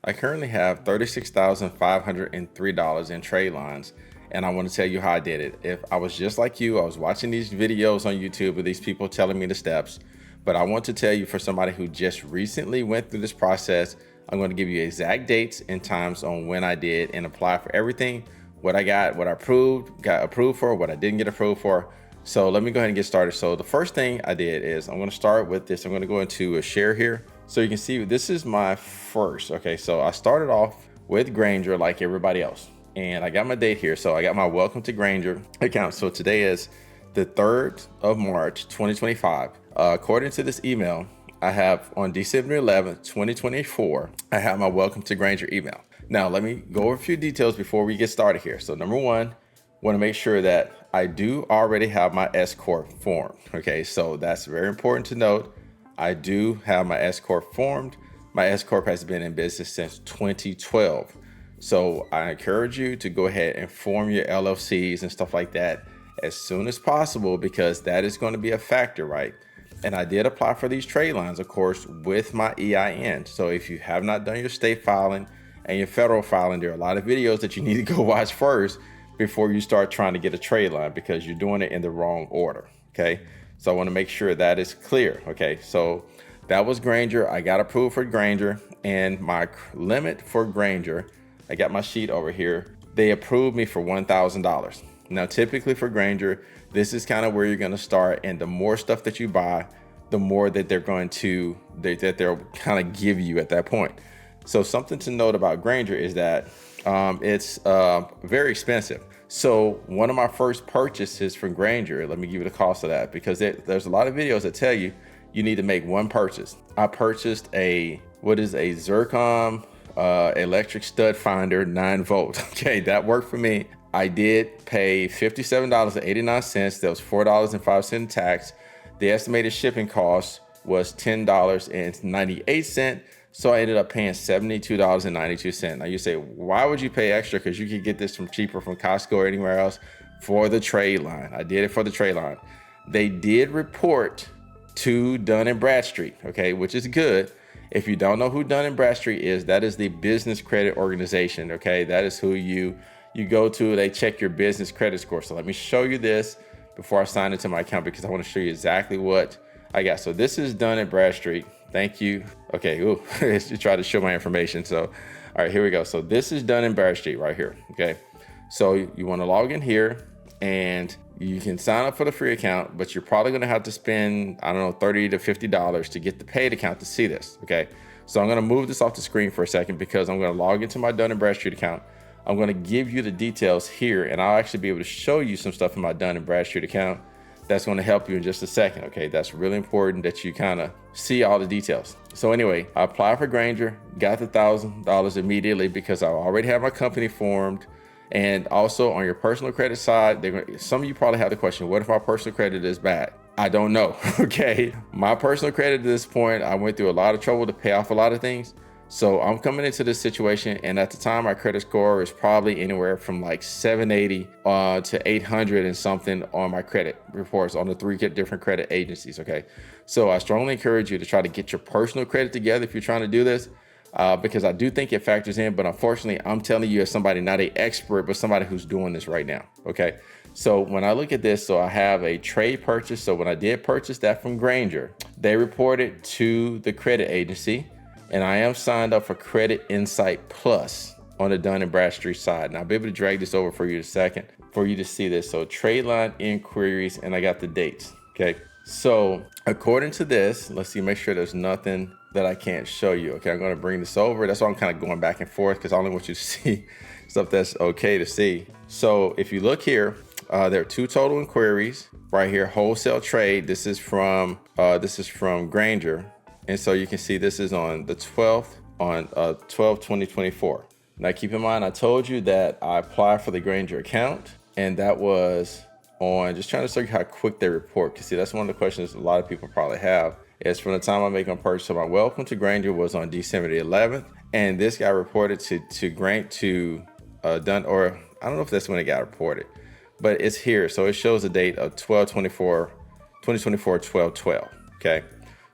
I currently have $36,503 in trade lines, and I want to tell you how I did it. If I was just like you, I was watching these videos on YouTube of these people telling me the steps, but I want to tell you, for somebody who just recently went through this process, I'm going to give you exact dates and times on when I did and apply for everything, what I got, what I got approved for, what I didn't get approved for. So let me go ahead and get started. So the first thing I did is I'm going to start with this. I'm going to go into a share here. So you can see this is my first. Okay, so I started off with Granger like everybody else. And I got my date here. So I got my welcome to Granger account. So today is the 3rd of March, 2025. According to this email, I have on December 11th, 2024, I have my welcome to Granger email. Now, let me go over a few details before we get started here. So number one, want to make sure that I do already have my S Corp formed. Okay, so that's very important to note. I do have my S Corp formed. My S Corp has been in business since 2012. So I encourage you to go ahead and form your LLCs and stuff like that as soon as possible, because that is going to be a factor, right? And I did apply for these trade lines, of course, with my EIN. So if you have not done your state filing and your federal filing, there are a lot of videos that you need to go watch first before you start trying to get a trade line, because you're doing it in the wrong order. Okay, so I want to make sure that is clear. Okay, so that was Granger. I got approved for Granger, and my limit for Granger, I got my sheet over here. They approved me for $1,000. Now, typically for Granger, this is kind of where you're going to start, and the more stuff that you buy, the more that they're going to they'll kind of give you at that point. So something to note about Granger is that it's very expensive. So one of my first purchases from Granger, let me give you the cost of that, because there's a lot of videos that tell you you need to make one purchase. I purchased a Zircon electric stud finder 9-volt. Okay, that worked for me. I did pay $57.89. That was $4.05 in tax. The estimated shipping cost was $10.98. So I ended up paying $72.92. Now you say, why would you pay extra? Because you could get this from cheaper from Costco or anywhere else for the trade line. I did it for the trade line. They did report to Dun & Bradstreet, okay, which is good. If you don't know who Dun & Bradstreet is, that is the business credit organization, okay? That is who you go to. They check your business credit score. So let me show you this before I sign into my account, because I want to show you exactly what I got. So this is Dun & Bradstreet. Thank you. Okay, ooh, to try to show my information. So, all right, here we go. So this is Dun & Bradstreet right here, okay? So you want to log in here, and you can sign up for the free account, but you're probably going to have to spend, I don't know, $30 to $50 to get the paid account to see this, okay? So I'm going to move this off the screen for a second, because I'm going to log into my Dun & Bradstreet account. I'm going to give you the details here, and I'll actually be able to show you some stuff in my Dun & Bradstreet account that's going to help you in just a second. Okay, that's really important that you kind of see all the details. So anyway, I applied for Granger, got the $1,000 immediately because I already have my company formed. And also on your personal credit side, some of you probably have the question, what if my personal credit is bad? I don't know. Okay, my personal credit at this point, I went through a lot of trouble to pay off a lot of things. So I'm coming into this situation, and at the time, my credit score is probably anywhere from like 780 to 800 and something on my credit reports on the 3 different credit agencies. Okay, so I strongly encourage you to try to get your personal credit together if you're trying to do this, because I do think it factors in. But unfortunately, I'm telling you as somebody, not an expert, but somebody who's doing this right now. Okay, so when I look at this, so I have a trade purchase. So when I did purchase that from Granger, they reported to the credit agency. And I am signed up for Credit Insight Plus on the Dun & Bradstreet side. And I'll be able to drag this over for you in a second for you to see this. So trade line inquiries, and I got the dates. Okay. So according to this, let's see, make sure there's nothing that I can't show you. Okay. I'm going to bring this over. That's why I'm kind of going back and forth, because I only want you to see stuff that's okay to see. So if you look here, there are 2 total inquiries right here. Wholesale trade. This is from Granger. And so you can see this is on the 12th, on 12/2024. Now keep in mind, I told you that I applied for the Granger account, and that was on, just trying to show you how quick they report. Because see, that's one of the questions a lot of people probably have, is from the time I make my purchase. So my welcome to Granger was on December the 11th, and this got reported to Dun, or I don't know if that's when it got reported, but it's here. So it shows the date of 12/24/2024, 12/12. Okay.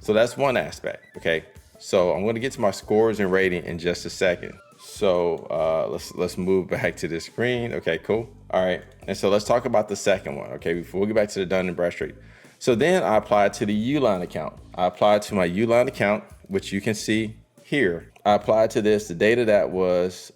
So that's one aspect. Okay. So I'm gonna get to my scores and rating in just a second. So let's move back to the screen. Okay, cool. All right, and so let's talk about the second one. Okay, before we get back to the Dun & Bradstreet. So then I applied to the Uline account. I applied to my Uline account, which you can see here. I applied to this. The date of that was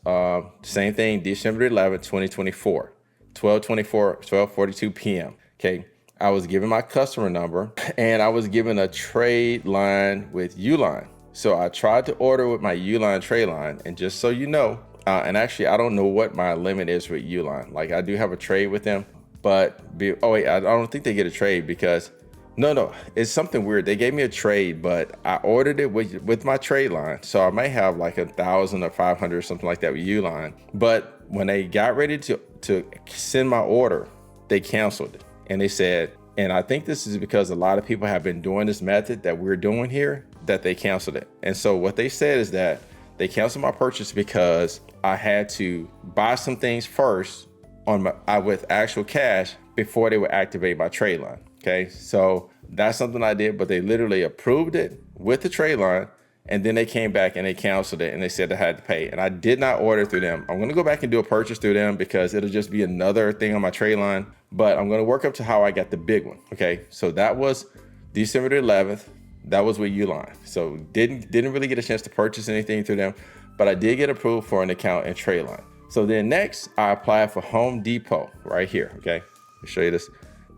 same thing, December 11th, 2024, 12:42 p.m. Okay, I was given my customer number and I was given a trade line with Uline. So I tried to order with my Uline trade line, and just so you know, and actually I don't know what my limit is with Uline. Like I do have a trade with them, but oh wait, I don't think they get a trade because no, it's something weird. They gave me a trade, but I ordered it with my trade line. So I may have like 1,000 or 500 or something like that with Uline. But when they got ready to send my order, they canceled it. And they said, and I think this is because a lot of people have been doing this method that we're doing here, that they canceled it. And so what they said is that they canceled my purchase because I had to buy some things first with actual cash before they would activate my trade line. Okay, so that's something I did, but they literally approved it with the trade line, and then they came back and they canceled it and they said I had to pay. And I did not order through them. I'm gonna go back and do a purchase through them because it'll just be another thing on my trade line, but I'm gonna work up to how I got the big one. Okay, so that was December 11th. That was with Uline. So didn't really get a chance to purchase anything through them, but I did get approved for an account in trade line. So then next I applied for Home Depot right here. Okay, I'll show you this.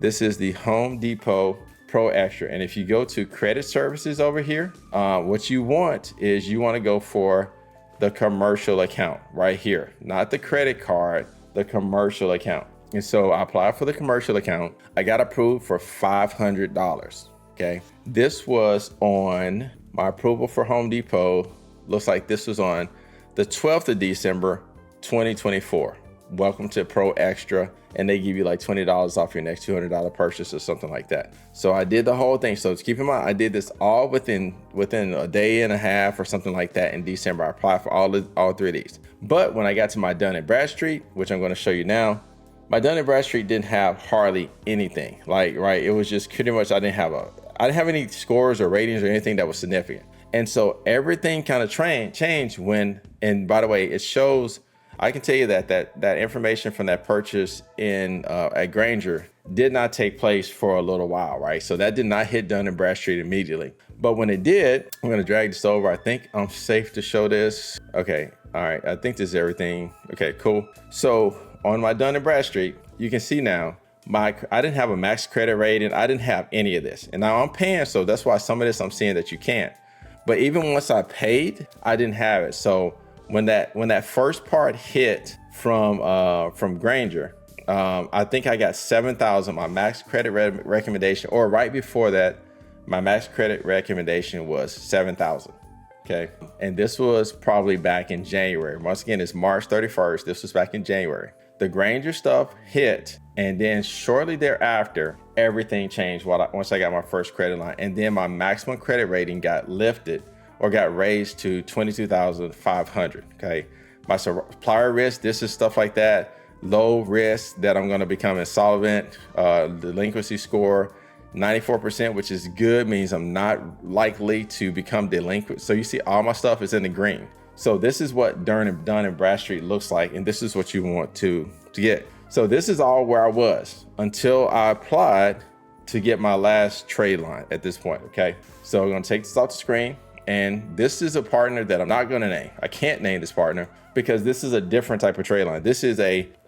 This is the Home Depot Pro Extra. And if you go to credit services over here, what you want is you want to go for the commercial account right here, not the credit card, the commercial account. And so I applied for the commercial account. I got approved for $500. Okay. This was on my approval for Home Depot. Looks like this was on the 12th of December, 2024. Welcome to Pro Extra, and they give you like $20 off your next $200 purchase or something like that. So I did the whole thing. So keep in mind, I did this all within a day and a half or something like that in December. I applied for all three of these. But when I got to my Dun & Bradstreet, which I'm going to show you now, my Dun & Bradstreet didn't have hardly anything. Like, right, it was just pretty much I didn't have any scores or ratings or anything that was significant. And so everything kind of changed when, and by the way, it shows. I can tell you that information from that purchase at Grainger did not take place for a little while, right? So that did not hit Dun & Bradstreet immediately. But when it did, I'm gonna drag this over. I think I'm safe to show this. Okay, all right, I think this is everything. Okay, cool. So on my Dun & Bradstreet, you can see now, I didn't have a max credit rating. I didn't have any of this. And now I'm paying, so that's why some of this I'm seeing that you can't. But even once I paid, I didn't have it. So when that first part hit from Grainger, I think I got 7,000. My max credit recommendation, or right before that, my max credit recommendation was 7,000. Okay, and this was probably back in January. Once again, it's March 31st. This was back in January. The Grainger stuff hit, and then shortly thereafter, everything changed once I got my first credit line, and then my maximum credit rating got lifted or got raised to 22,500. Okay, my supplier risk, this is stuff like that, low risk that I'm going to become insolvent. Delinquency score 94%, which is good, means I'm not likely to become delinquent. So you see all my stuff is in the green. So this is what Dun & Bradstreet looks like, and this is what you want to get. So this is all where I was until I applied to get my last trade line at this point. Okay, so I'm going to take this off the screen. And this is a partner that I'm not going to name. I can't name this partner because this is a different type of trade line. This is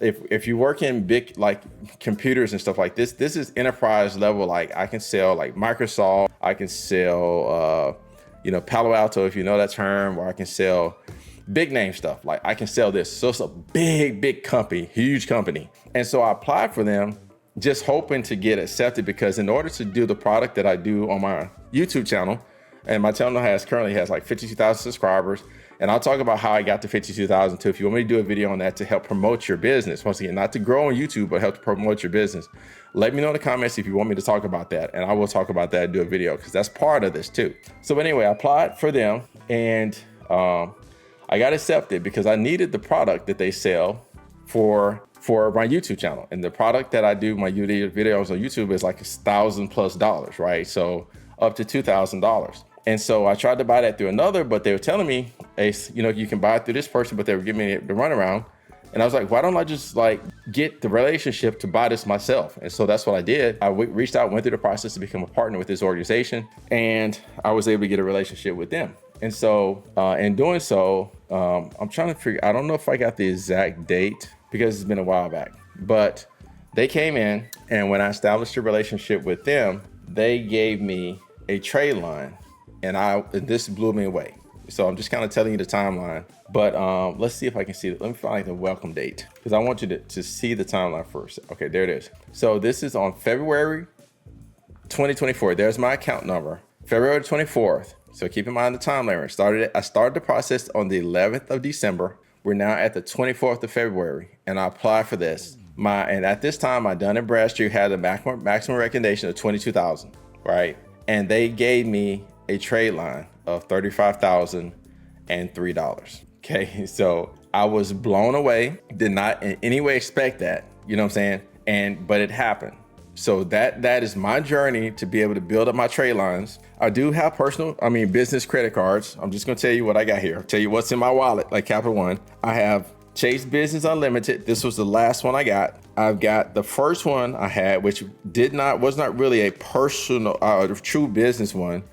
if you work in big like computers and stuff like this is enterprise level. Like I can sell like Microsoft, I can sell Palo Alto, if you know that term, or I can sell big name stuff. Like I can sell this. So it's a big company, huge company. And so I applied for them just hoping to get accepted, because in order to do the product that I do on my YouTube channel, and my channel currently has like 52,000 subscribers. And I'll talk about how I got to 52,000 too. If you want me to do a video on that to help promote your business, once again, not to grow on YouTube, but help to promote your business, let me know in the comments if you want me to talk about that. And I will talk about that and do a video, because that's part of this too. So anyway, I applied for them, and I got accepted because I needed the product that they sell for my YouTube channel. And the product that I do, my videos on YouTube, is like $1,000+ plus, right? So up to $2,000. And so I tried to buy that through another, but they were telling me, hey, you know, you can buy it through this person, but they were giving me the runaround. And I was like, why don't I just like get the relationship to buy this myself? And so that's what I did. I reached out, went through the process to become a partner with this organization, and I was able to get a relationship with them. And so in doing so, I'm trying to figure, I don't know if I got the exact date because it's been a while back, but they came in, and when I established a relationship with them, they gave me a trade line, and this blew me away. So I'm just kind of telling you the timeline, but let's see if I can see it. Let me find the welcome date because I want you to see the timeline first. Okay, there it is. So this is on February 2024. There's my account number, February 24th. So keep in mind the timeline. I started the process on the 11th of December. We're now at the 24th of February, and I applied for this. And at this time, my Dun & Bradstreet had a maximum recommendation of 22,000, right? And they gave me a trade line of $35,003. Okay, so I was blown away. Did not in any way expect that. You know what I'm saying? But it happened. So that is my journey to be able to build up my trade lines. I do have business credit cards. I'm just gonna tell you what I got here. I'll tell you what's in my wallet, like Capital One. I have Chase Business Unlimited. This was the last one I got. I've got the first one I had, which was not really a personal, true business one,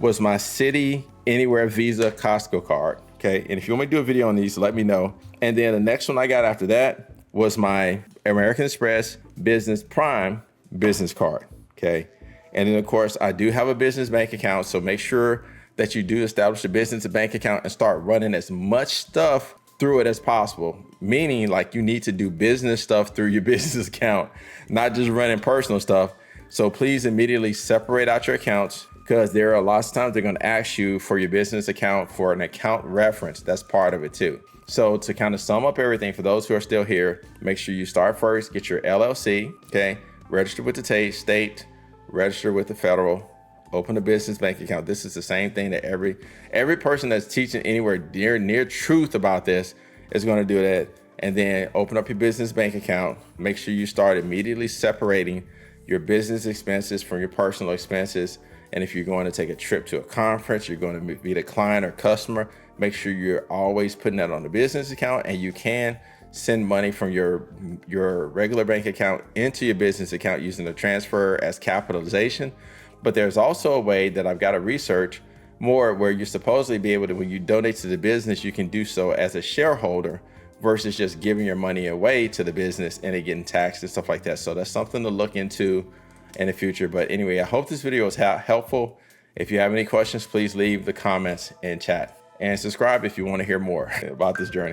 was my City Anywhere Visa Costco card. Okay, and if you want me to do a video on these, let me know. And then the next one I got after that was my American Express Business Prime business card. Okay, and then of course I do have a business bank account, so make sure that you do establish a business bank account and start running as much stuff through it as possible. Meaning, like, you need to do business stuff through your business account, not just running personal stuff. So please immediately separate out your accounts, because there are lots of times they're going to ask you for your business account for an account reference. That's part of it too. So to kind of sum up everything for those who are still here, make sure you start first, get your LLC, okay? Register with the state, register with the federal, open a business bank account. This is the same thing that every person that's teaching anywhere near truth about this is going to do that. And then open up your business bank account. Make sure you start immediately separating your business expenses from your personal expenses. And if you're going to take a trip to a conference, you're going to meet a client or customer, make sure you're always putting that on the business account, and you can send money from your regular bank account into your business account using the transfer as capitalization. But there's also a way that I've got to research more where you supposedly be able to, when you donate to the business, you can do so as a shareholder versus just giving your money away to the business and it getting taxed and stuff like that. So that's something to look into in the future. But anyway, I hope this video was helpful. If you have any questions, please leave the comments in chat and subscribe if you want to hear more about this journey.